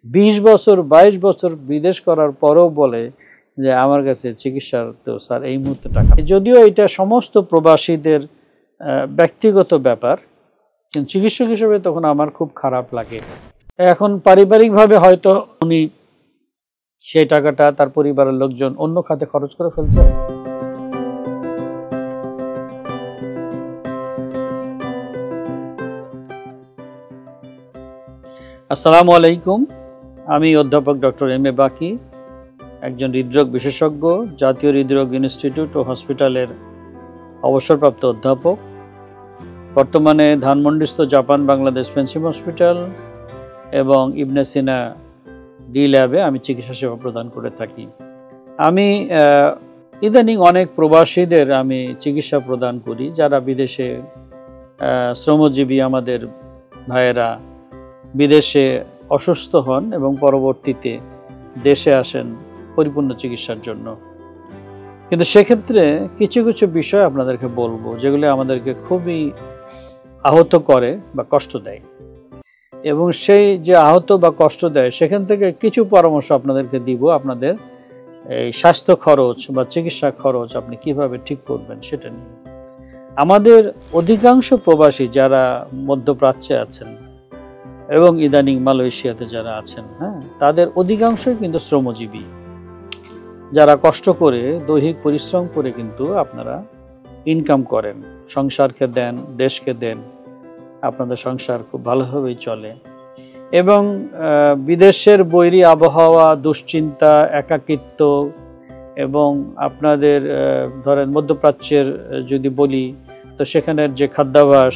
20 বছর 22 বছর বিদেশ করার পরেও বলে যে আমার কাছে চিকিৎসার তো স্যার এই মুহূর্তে টাকা। যদিও এটা সমস্ত প্রবাসীদের ব্যক্তিগত ব্যাপার, কিন্তু চিকিৎসক হিসেবে তখন আমার খুব খারাপ লাগে। এখন পারিবারিকভাবে হয়তো উনি সেই টাকাটা তার পরিবারের লোকজন অন্য খাতে খরচ করে ফেলছে। আসসালামু আলাইকুম, আমি অধ্যাপক ডক্টর এম এ বাকি, একজন হৃদরোগ বিশেষজ্ঞ, জাতীয় হৃদরোগ ইনস্টিটিউট ও হসপিটালের অবসরপ্রাপ্ত অধ্যাপক। বর্তমানে ধানমন্ডিস্থ জাপান বাংলাদেশ ফেন্সিং হসপিটাল এবং ইবনে সিনা ডি ল্যাবে আমি চিকিৎসা সেবা প্রদান করে থাকি। আমি ইদানিং অনেক প্রবাসীদের আমি চিকিৎসা প্রদান করি, যারা বিদেশে শ্রমজীবী আমাদের ভাইয়েরা বিদেশে অসুস্থ হন এবং পরবর্তীতে দেশে আসেন পরিপূর্ণ চিকিৎসার জন্য। কিন্তু সেক্ষেত্রে কিছু কিছু বিষয় আপনাদেরকে বলবো যেগুলো আমাদেরকে খুবই আহত করে বা কষ্ট দেয়, এবং সেই যে আহত বা কষ্ট দেয় সেখান থেকে কিছু পরামর্শ আপনাদেরকে দিব। আপনাদের এই স্বাস্থ্য খরচ বা চিকিৎসা খরচ আপনি কিভাবে ঠিক করবেন সেটা নিয়ে। আমাদের অধিকাংশ প্রবাসী যারা মধ্যপ্রাচ্যে আছেন এবং ইদানিং মালয়েশিয়াতে যারা আছেন, তাদের অধিকাংশই কিন্তু শ্রমজীবী, যারা কষ্ট করে দৈহিক পরিশ্রম করে কিন্তু আপনারা ইনকাম করেন, সংসারকে দেন, দেশকে দেন, আপনাদের সংসার খুব ভালোভাবেই চলে। এবং বিদেশের বৈরী আবহাওয়া, দুশ্চিন্তা, একাকিত্ব এবং আপনাদের ধরেন মধ্যপ্রাচ্যের যদি বলি তো সেখানের যে খাদ্যাভ্যাস,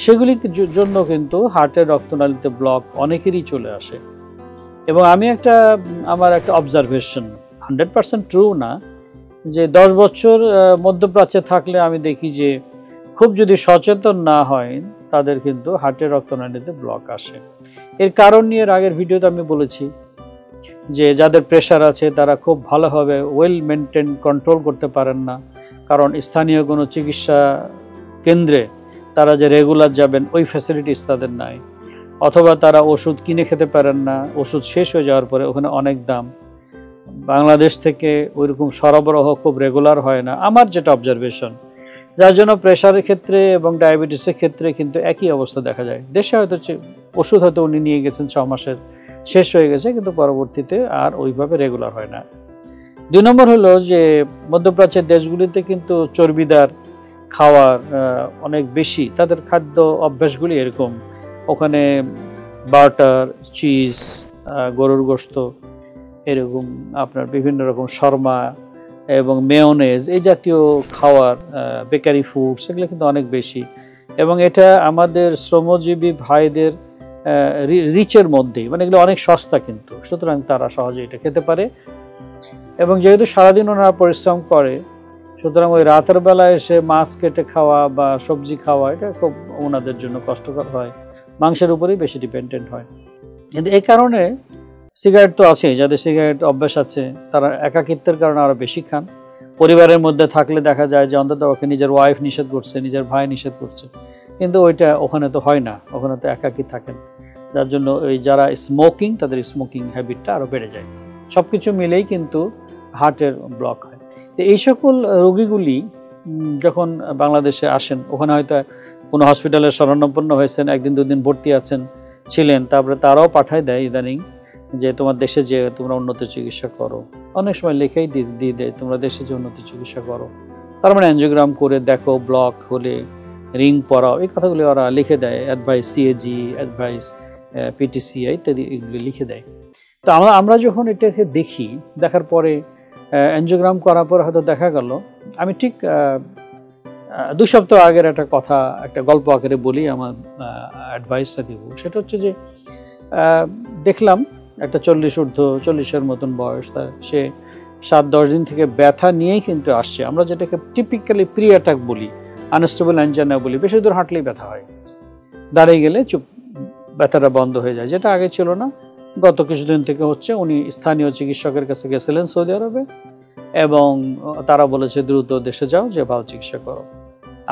সেগুলির জন্য কিন্তু হার্টের রক্তনালীতে ব্লক অনেকেরই চলে আসে। এবং আমি আমার একটা অবজারভেশন, 100% ট্রু না, যে 10 বছর মধ্যপ্রাচ্যে থাকলে আমি দেখি যে খুব যদি সচেতন না হয় তাদের কিন্তু হার্টের রক্তনালীতে ব্লক আসে। এর কারণ নিয়ে আগের ভিডিওতে আমি বলেছি যে যাদের প্রেশার আছে তারা খুব ভালোভাবে ওয়েল মেনটেন কন্ট্রোল করতে পারেন না, কারণ স্থানীয় কোনো চিকিৎসা কেন্দ্রে তারা যে রেগুলার যাবেন ওই ফ্যাসিলিটিস তাদের নাই, অথবা তারা ওষুধ কিনে খেতে পারেন না, ওষুধ শেষ হয়ে যাওয়ার পরে ওখানে অনেক দাম, বাংলাদেশ থেকে ওইরকম সরবরাহ খুব রেগুলার হয় না, আমার যেটা অবজারভেশন। যার জন্য প্রেশারের ক্ষেত্রে এবং ডায়াবেটিসের ক্ষেত্রে কিন্তু একই অবস্থা দেখা যায়। দেশে হয়তো ওষুধ হয়তো উনি নিয়ে গেছেন 6 মাসের, শেষ হয়ে গেছে, কিন্তু পরবর্তীতে আর ওইভাবে রেগুলার হয় না। 2 নম্বর হলো যে মধ্যপ্রাচ্যের দেশগুলিতে কিন্তু চর্বিদার খাওয়ার অনেক বেশি, তাদের খাদ্য অভ্যাসগুলি এরকম। ওখানে বাটার, চিজ, গরুর গোশত, এরকম আপনার বিভিন্ন রকম শর্মা এবং মেয়োনেজ, এই জাতীয় খাওয়ার, বেকারি ফুডস, এগুলো কিন্তু অনেক বেশি। এবং এটা আমাদের শ্রমজীবী ভাইদের রিচের মধ্যেই, মানে এগুলো অনেক সস্তা কিন্তু, সুতরাং তারা সহজে এটা খেতে পারে। এবং যেহেতু সারাদিন ওনারা পরিশ্রম করে, সুতরাং ওই রাতের বেলা এসে মাছ কেটে খাওয়া বা সবজি খাওয়া এটা খুব ওনাদের জন্য কষ্টকর হয়, মাংসের উপরেই বেশি ডিপেন্ডেন্ট হয়। কিন্তু এই কারণে সিগারেট তো আছেই, যাদের সিগারেট অভ্যাস আছে তারা একাকিত্বের কারণে আরও বেশি খান। পরিবারের মধ্যে থাকলে দেখা যায় যে অন্তত ওকে নিজের ওয়াইফ নিষেধ করছে, নিজের ভাই নিষেধ করছে, কিন্তু ওইটা ওখানে তো হয় না, ওখানে তো একাকি থাকেন। যার জন্য ওই যারা স্মোকিং, তাদের স্মোকিং হ্যাবিটটা আরও বেড়ে যায়। সব কিছু মিলেই কিন্তু হার্টের ব্লক হয়। তো এই সকল রোগীগুলি যখন বাংলাদেশে আসেন, ওখানে হয়তো কোনো হসপিটালে শরণাপন্ন হয়েছেন, 1 দিন 2 দিন ভর্তি ছিলেন, তারপরে তারাও পাঠায় দেয় ইদানিং যে তোমার দেশে যে তোমরা উন্নত চিকিৎসা করো। অনেক সময় লেখাই দিয়ে দেয় তোমরা দেশে যে উন্নত চিকিৎসা করো, তার মানে অ্যাঞ্জিওগ্রাম করে দেখো, ব্লক হলে রিং পরাও, এই কথাগুলি ওরা লিখে দেয়, অ্যাডভাইস সিএজি, অ্যাডভাইস পিটিসিআই ইত্যাদি, এগুলি লিখে দেয়। তো আমরা যখন এটাকে দেখি, দেখার পরে অ্যাঞ্জিওগ্রাম করার পর হয়তো দেখা গেল, আমি ঠিক 2 সপ্তাহ আগের একটা গল্প আকারে বলি, আমার অ্যাডভাইসটা দিব। সেটা হচ্ছে যে দেখলাম একটা 40-এর মতন বয়স, সে 7-10 দিন থেকে ব্যথা নিয়েই কিন্তু আসছে। আমরা যেটাকে টিপিক্যালি প্রি অ্যাটাক বলি, আনস্টেবল অ্যাঞ্জাইনা বলি, বেশি দূর হাঁটলেই ব্যথা হয়, দাঁড়িয়ে গেলে ব্যথাটা বন্ধ হয়ে যায়, যেটা আগে ছিল না। গত কিছুদিন থেকে হচ্ছে। উনি স্থানীয় চিকিৎসকের কাছে গেছিলেন সৌদি আরবে, এবং তারা বলেছে দ্রুত দেশে যাও, যে ভালো চিকিৎসা করো।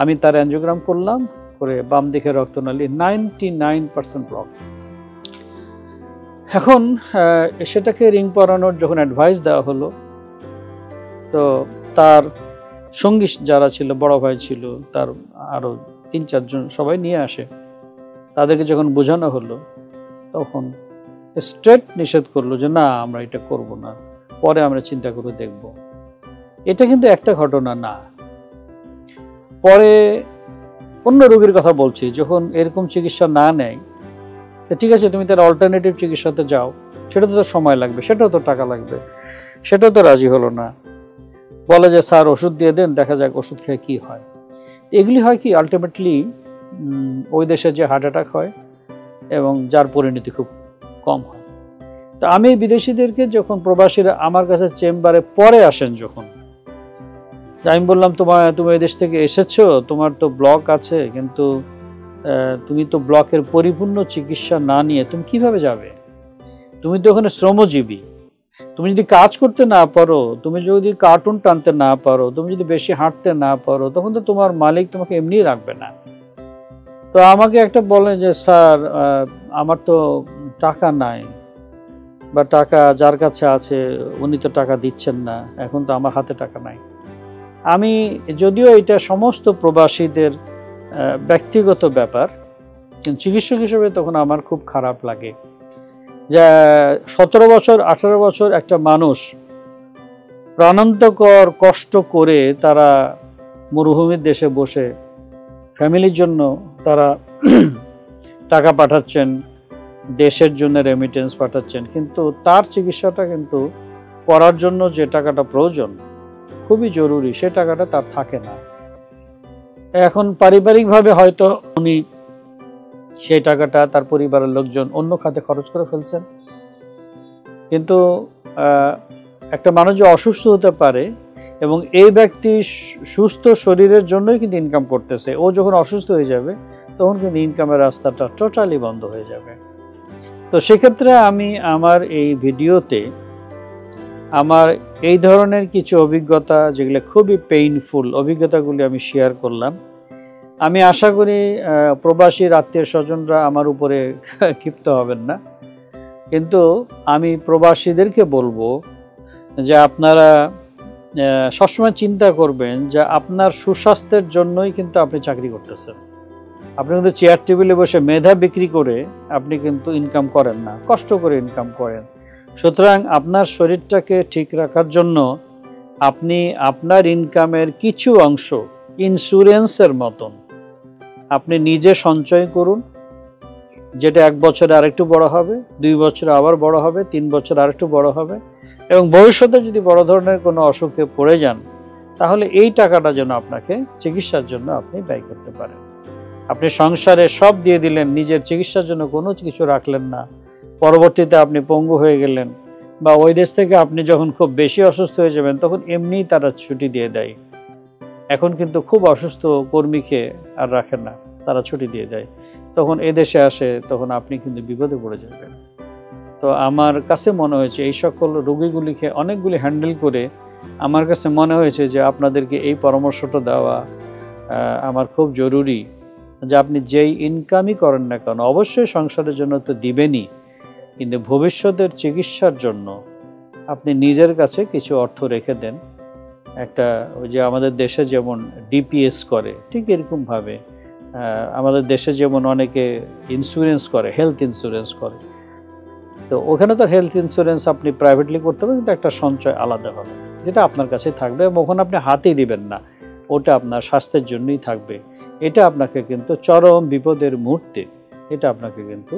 আমি তার অ্যাঞ্জিওগ্রাম করলাম, করে বাম দিকের রক্তনালী 99% ব্লক। এখন সেটাকে রিং পরানোর যখন অ্যাডভাইস দেওয়া হলো, তো তার সঙ্গী যারা ছিল, বড় ভাই ছিল, তার আরও 3-4 জন সবাই নিয়ে আসে। তাদেরকে যখন বোঝানো হলো তখন স্ট্রেট নিষেধ করলো যে না, আমরা এটা করব না, পরে আমরা চিন্তা করে দেখব। এটা কিন্তু একটা ঘটনা না। পরে অন্য রোগীর কথা বলছি, যখন এরকম চিকিৎসা না নেয়, ঠিক আছে তুমি তার অল্টারনেটিভ চিকিৎসাতে যাও, সেটা তো সময় লাগবে, সেটাও তো টাকা লাগবে, সেটাও তো রাজি হলো না। বলে যে স্যার ওষুধ দিয়ে দেন, দেখা যাক ওষুধ খেয়ে কি হয়। এগুলি হয় কি, আলটিমেটলি ওই দেশে যে হার্ট অ্যাটাক হয় এবং যার পরিণতি খুব কম হয়। তো আমি বিদেশিদেরকে, যখন প্রবাসীরা আমার কাছে চেম্বারে পরে আসেন, যখন আমি বললাম তুমি এই দেশ থেকে এসেছো, তোমার তো ব্লক আছে, কিন্তু তুমি তো ব্লকের পরিপূর্ণ চিকিৎসা না নিয়ে তুমি কিভাবে যাবে? তুমি তো ওখানে শ্রমজীবী, তুমি যদি কাজ করতে না পারো, তুমি যদি কার্টুন টানতে না পারো, তুমি যদি বেশি হাঁটতে না পারো, তখন তো তোমার মালিক তোমাকে এমনিই রাখবে না। তো আমাকে একটা বলে যে স্যার আমার তো টাকা নাই, বা টাকা যার কাছে আছে উনি তো টাকা দিচ্ছেন না, এখন তো আমার হাতে টাকা নাই। আমি, যদিও এটা সমস্ত প্রবাসীদের ব্যক্তিগত ব্যাপার, কিন্তু চিকিৎসক হিসেবে তখন আমার খুব খারাপ লাগে যে 17 বছর 18 বছর একটা মানুষ প্রাণান্তকর কষ্ট করে তারা মরুভূমির দেশে বসে ফ্যামিলির জন্য তারা টাকা পাঠাচ্ছেন, দেশের জন্য রেমিটেন্স পাঠাচ্ছেন, কিন্তু তার চিকিৎসাটা কিন্তু করার জন্য যে টাকাটা প্রয়োজন, খুবই জরুরি, সে টাকাটা তার থাকে না। এখন পারিবারিকভাবে হয়তো উনি সেই টাকাটা তার পরিবারের লোকজন অন্য খাতে খরচ করে ফেলছেন, কিন্তু একটা মানুষ যে অসুস্থ হতে পারে এবং এই ব্যক্তি সুস্থ শরীরের জন্যই কিন্তু ইনকাম করতেছে, ও যখন অসুস্থ হয়ে যাবে তখন কিন্তু ইনকামের রাস্তাটা টোটালি বন্ধ হয়ে যাবে। তো সেক্ষেত্রে আমি আমার এই ভিডিওতে আমার এই ধরনের কিছু অভিজ্ঞতা, যেগুলো খুবই পেইনফুল অভিজ্ঞতাগুলি আমি শেয়ার করলাম। আমি আশা করি প্রবাসীর আত্মীয় স্বজনরা আমার উপরে ক্ষিপ্ত হবেন না, কিন্তু আমি প্রবাসীদেরকে বলবো যে আপনারা সবসময় চিন্তা করবেন যে আপনার সুস্বাস্থ্যের জন্যই কিন্তু আপনি চাকরি করতেছেন। আপনি কিন্তু চেয়ার টেবিলে বসে মেধা বিক্রি করে আপনি কিন্তু ইনকাম করেন না, কষ্ট করে ইনকাম করেন। সুতরাং আপনার শরীরটাকে ঠিক রাখার জন্য আপনি আপনার ইনকামের কিছু অংশ ইন্স্যুরেন্সের মতন আপনি নিজে সঞ্চয় করুন, যেটা 1 বছরে আরেকটু বড় হবে, 2 বছরে আবার বড় হবে, 3 বছর আরেকটু বড় হবে, এবং ভবিষ্যতে যদি বড় ধরনের কোনো অসুখে পড়ে যান, তাহলে এই টাকাটা যেন আপনাকে চিকিৎসার জন্য আপনি ব্যয় করতে পারেন। আপনি সংসারে সব দিয়ে দিলেন, নিজের চিকিৎসার জন্য কোনো কিছু রাখলেন না, পরবর্তীতে আপনি পঙ্গু হয়ে গেলেন, বা ওই দেশ থেকে আপনি যখন খুব বেশি অসুস্থ হয়ে যাবেন তখন এমনিই তারা ছুটি দিয়ে দেয়। এখন কিন্তু খুব অসুস্থ কর্মীকে আর রাখেন না, তারা ছুটি দিয়ে দেয়, তখন এদেশে আসে, তখন আপনি কিন্তু বিপদে পড়ে যাবেন। তো আমার কাছে মনে হয়েছে এই সকল রোগীগুলিকে অনেকগুলি হ্যান্ডেল করে আমার কাছে মনে হয়েছে যে আপনাদেরকে এই পরামর্শটা দেওয়া আমার খুব জরুরি, যে আপনি যেই ইনকামই করেন না কেন, অবশ্যই সংসারের জন্য তো দিবেনই, কিন্তু ভবিষ্যতের চিকিৎসার জন্য আপনি নিজের কাছে কিছু অর্থ রেখে দেন। একটা ওই যে আমাদের দেশে যেমন ডিপিএস করে, ঠিক এরকমভাবে আমাদের দেশে যেমন অনেকে ইন্স্যুরেন্স করে, হেলথ ইন্স্যুরেন্স করে, তো ওখানে তো হেলথ ইন্স্যুরেন্স আপনি প্রাইভেটলি করতে হবে, কিন্তু একটা সঞ্চয় আলাদা হবে যেটা আপনার কাছে থাকবে, এবং ওখানে আপনি হাতেই দিবেন না, ওটা আপনার স্বাস্থ্যের জন্যই থাকবে। এটা আপনাকে কিন্তু চরম বিপদের মুহূর্তে এটা আপনাকে কিন্তু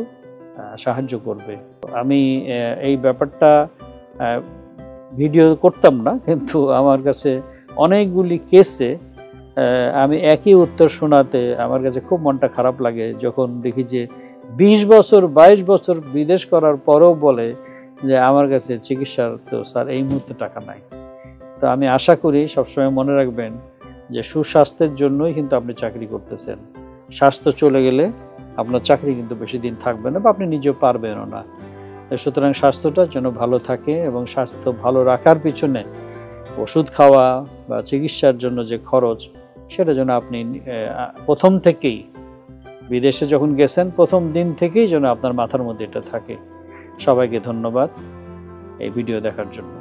সাহায্য করবে। আমি এই ব্যাপারটা ভিডিও করতাম না, কিন্তু আমার কাছে অনেকগুলি কেসে আমি একই উত্তর শোনাতে আমার কাছে খুব মনটা খারাপ লাগে, যখন দেখি যে 20 বছর 22 বছর বিদেশ করার পরেও বলে যে আমার কাছে চিকিৎসার তো স্যার এই মুহূর্তে টাকা নাই। তো আমি আশা করি সবসময় মনে রাখবেন যে সুস্বাস্থ্যের জন্যই কিন্তু আপনি চাকরি করতেছেন। স্বাস্থ্য চলে গেলে আপনার চাকরি কিন্তু বেশি দিন থাকবে না, বা আপনি নিজেও পারবেনও না। সুতরাং স্বাস্থ্যটা যেন ভালো থাকে, এবং স্বাস্থ্য ভালো রাখার পিছনে ওষুধ খাওয়া বা চিকিৎসার জন্য যে খরচ, সেটা যেন আপনি প্রথম থেকেই, বিদেশে যখন গেছেন প্রথম দিন থেকেই যেন আপনার মাথার মধ্যে এটা থাকে। সবাইকে ধন্যবাদ এই ভিডিও দেখার জন্য।